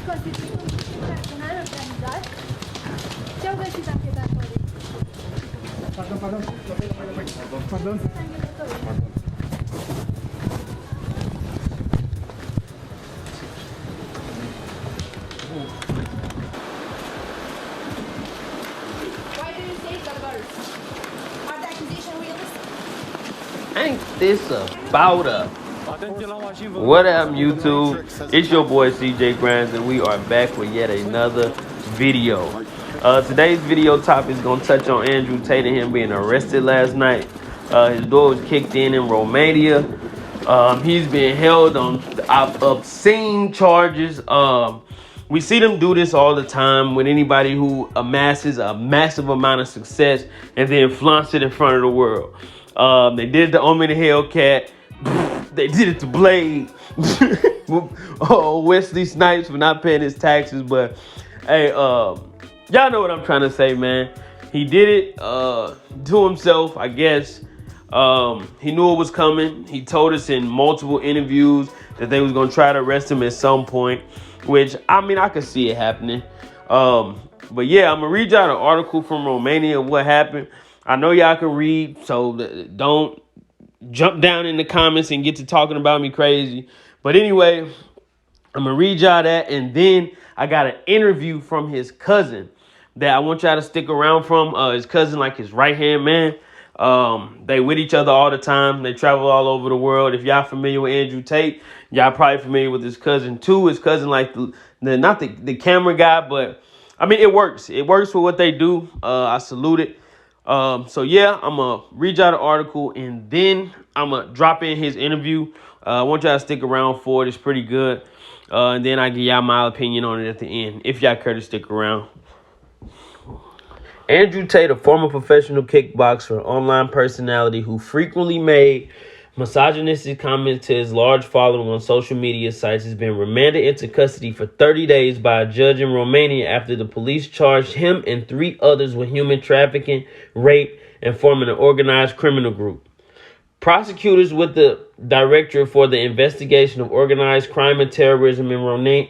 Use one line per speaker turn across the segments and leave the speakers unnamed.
ați constituit un personal organizat? Ce au găsit anchetatorii? Pardon.
Why do you say the birds? Are the accusation realistic?
Ain't this about a what up, YouTube? It's your boy CJ Grimes, and we are back with yet another video. Today's video topic is gonna touch on Andrew Tate and him being arrested last night. His door was kicked in Romania. He's been held on obscene charges. We see them do this all the time with anybody who amasses a massive amount of success and then flaunts it in front of the world. They did it to Omen the Hellcat. They did it to Blade. Wesley Snipes for not paying his taxes. But hey, y'all know what I'm trying to say, man. He did it to himself, I guess. He knew it was coming. He told us in multiple interviews that they was gonna try to arrest him at some point, which I mean I could see it happening. But yeah, I'm gonna read y'all the article from Romania of what happened. I know y'all can read, so don't jump down in the comments and get to talking about me crazy. But anyway, I'm gonna read y'all that, and then I got an interview from his cousin that I want y'all to stick around from. His cousin, like his right-hand man. They with each other all the time. They travel all over the world. If y'all familiar with Andrew Tate, y'all probably familiar with his cousin too. His cousin, like not the camera guy, but I mean it works. It works for what they do. I salute it. So yeah, I'm gonna read y'all the article and then I'm gonna drop in his interview. I want y'all to stick around for it. It's pretty good. And then I give y'all my opinion on it at the end, if y'all care to stick around. Andrew Tate, a former professional kickboxer, online personality who frequently made misogynistic comments to his large following on social media sites, has been remanded into custody for 30 days by a judge in Romania after the police charged him and 3 others with human trafficking, rape, and forming an organized criminal group. Prosecutors with the Directorate for the Investigation of Organized Crime and Terrorism in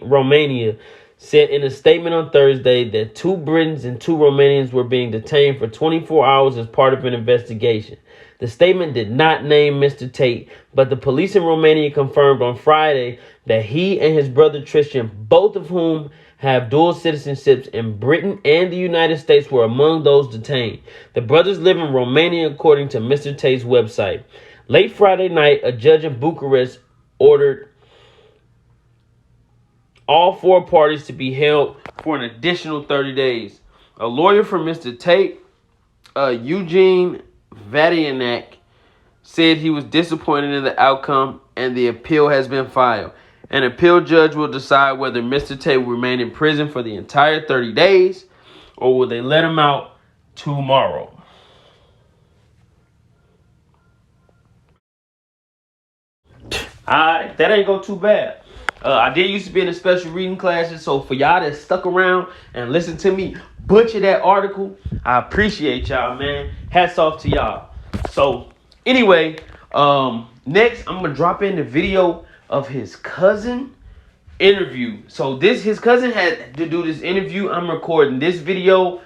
Romania said in a statement on Thursday that 2 Britons and 2 Romanians were being detained for 24 hours as part of an investigation. The statement did not name Mr. Tate, but the police in Romania confirmed on Friday that he and his brother Tristan, both of whom have dual citizenships in Britain and the United States, were among those detained. The brothers live in Romania, according to Mr. Tate's website. Late Friday night, a judge in Bucharest ordered all 4 parties to be held for an additional 30 days. A lawyer for Mr. Tate, Eugene Vadianak, said he was disappointed in the outcome and the appeal has been filed. An appeal judge will decide whether Mr. Tate will remain in prison for the entire 30 days or will they let him out tomorrow. Alright, that ain't go too bad. I did used to be in a special reading classes, so for y'all that stuck around and listen to me butcher that article, I appreciate y'all, man. Hats off to y'all. So anyway, next I'm gonna drop in the video of his cousin interview. So his cousin had to do this interview. I'm recording this video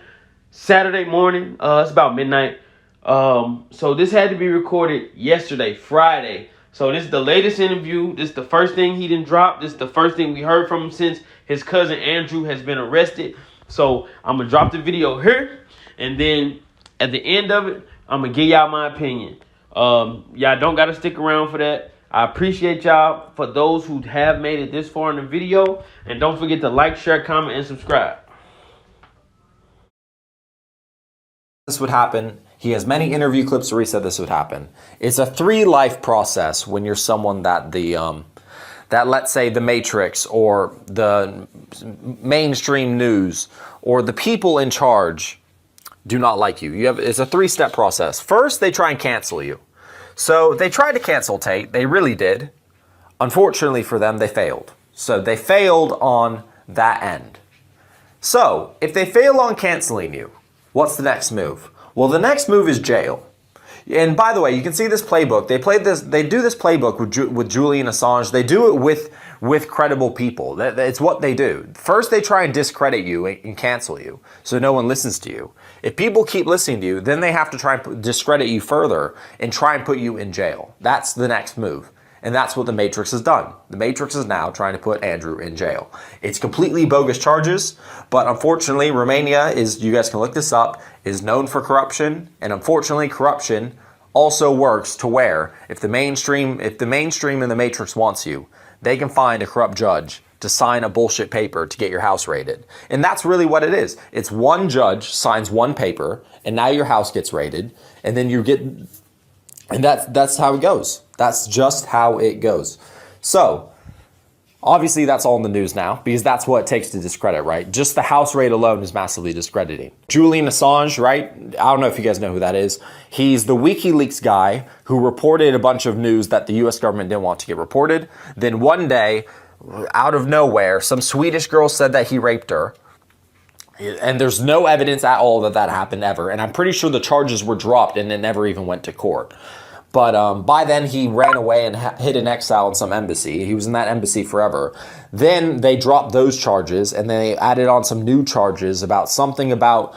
Saturday morning. It's about midnight. So this had to be recorded yesterday, Friday. So this is the latest interview. This is the first thing he didn't drop. This is the first thing we heard from him since his cousin Andrew has been arrested. So I'm going to drop the video here. And then at the end of it, I'm going to give y'all my opinion. Y'all don't got to stick around for that. I appreciate y'all for those who have made it this far in the video. And don't forget to like, share, comment, and subscribe.
This would happen. He has many interview clips where he said this would happen. It's a 3-life process when you're someone that that let's say the Matrix or the mainstream news or the people in charge do not like you. It's a 3-step process. First, they try and cancel you. So they tried to cancel Tate. They really did. Unfortunately for them, they failed. So they failed on that end. So if they fail on canceling you, what's the next move? Well, the next move is jail. And by the way, you can see this playbook. They do this playbook with Julian Assange. They do it with credible people. It's what they do. First, they try and discredit you and cancel you, so no one listens to you. If people keep listening to you, then they have to try and discredit you further and try and put you in jail. That's the next move. And that's what the Matrix has done. The Matrix is now trying to put Andrew in jail. It's completely bogus charges, but unfortunately, Romania is, you guys can look this up, is known for corruption. And unfortunately, corruption also works to where if the mainstream in the Matrix wants you, they can find a corrupt judge to sign a bullshit paper to get your house raided. And that's really what it is. It's one judge signs one paper, and now your house gets raided, and then you get, and that's how it goes. That's just how it goes. So, obviously that's all in the news now, because that's what it takes to discredit, right? Just the house raid alone is massively discrediting. Julian Assange, right? I don't know if you guys know who that is. He's the WikiLeaks guy who reported a bunch of news that the US government didn't want to get reported. Then one day, out of nowhere, some Swedish girl said that he raped her. And there's no evidence at all that that happened ever. And I'm pretty sure the charges were dropped and it never even went to court. But by then he ran away and hid in exile in some embassy. He was in that embassy forever. Then they dropped those charges and they added on some new charges about something about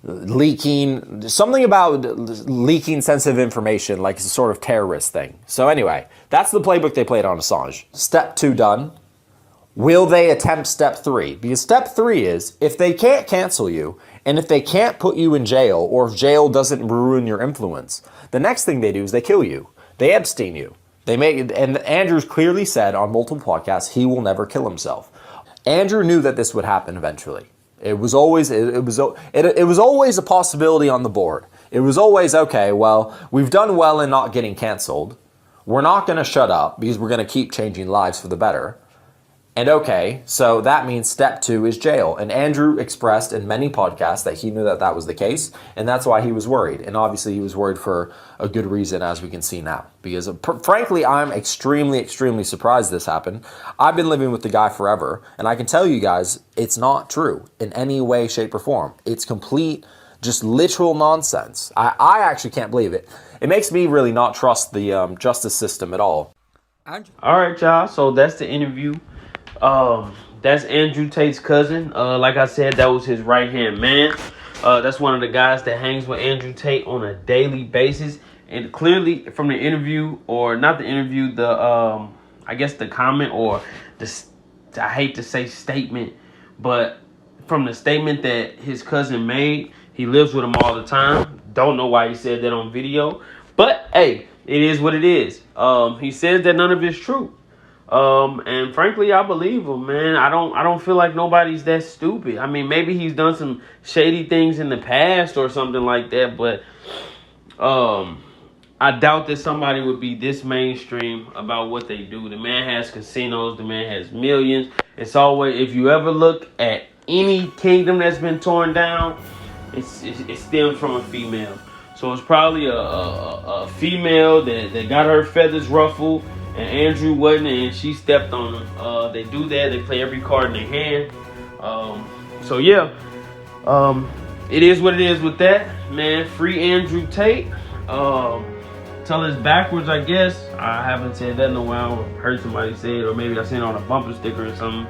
leaking sensitive information, like a sort of terrorist thing. So anyway, that's the playbook they played on Assange. Step 2 done. Will they attempt step 3? Because step 3 is, if they can't cancel you, and if they can't put you in jail, or if jail doesn't ruin your influence, the next thing they do is they kill you. They Epstein you. And Andrew's clearly said on multiple podcasts, he will never kill himself. Andrew knew that this would happen eventually. It was always a possibility on the board. It was always, okay, well, we've done well in not getting canceled. We're not going to shut up because we're going to keep changing lives for the better. And okay, so that means step 2 is jail. And Andrew expressed in many podcasts that he knew that that was the case, and that's why he was worried. And obviously he was worried for a good reason, as we can see now. Because frankly, I'm extremely, extremely surprised this happened. I've been living with the guy forever, and I can tell you guys, it's not true in any way, shape, or form. It's complete, just literal nonsense. I actually can't believe it. It makes me really not trust the justice system at all.
All right, y'all. So that's the interview. That's Andrew Tate's cousin. Like I said, that was his right-hand man. That's one of the guys that hangs with Andrew Tate on a daily basis. And clearly from the interview, or not the interview, I guess the comment, or I hate to say statement, but from the statement that his cousin made, he lives with him all the time. Don't know why he said that on video, but hey, it is what it is. He says that none of it's true. And frankly, I believe him, man. I don't feel like nobody's that stupid. I mean, maybe he's done some shady things in the past or something like that, but I doubt that somebody would be this mainstream about what they do. The man has casinos. The man has millions. It's always, if you ever look at any kingdom that's been torn down, it stems from a female. So it's probably a female that got her feathers ruffled, and Andrew wasn't, and she stepped on them. They do that. They play every card in their hand. So yeah, it is what it is with that, man. Free Andrew Tate. Tell us backwards, I guess. I haven't said that in a while. I heard somebody say it, or maybe I seen it on a bumper sticker or something.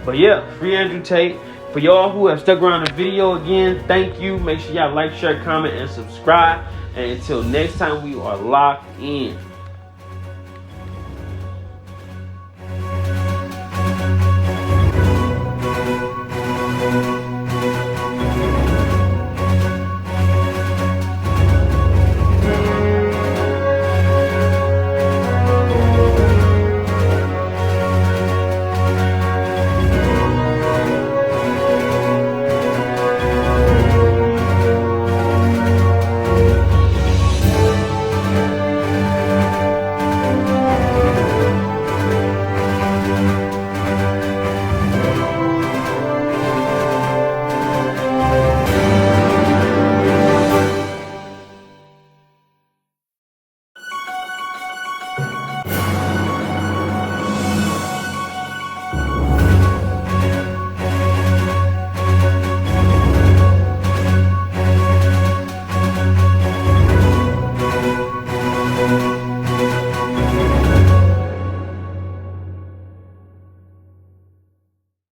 But yeah, free Andrew Tate. For y'all who have stuck around the video, again, thank you. Make sure y'all like, share, comment, and subscribe. And until next time, we are locked in.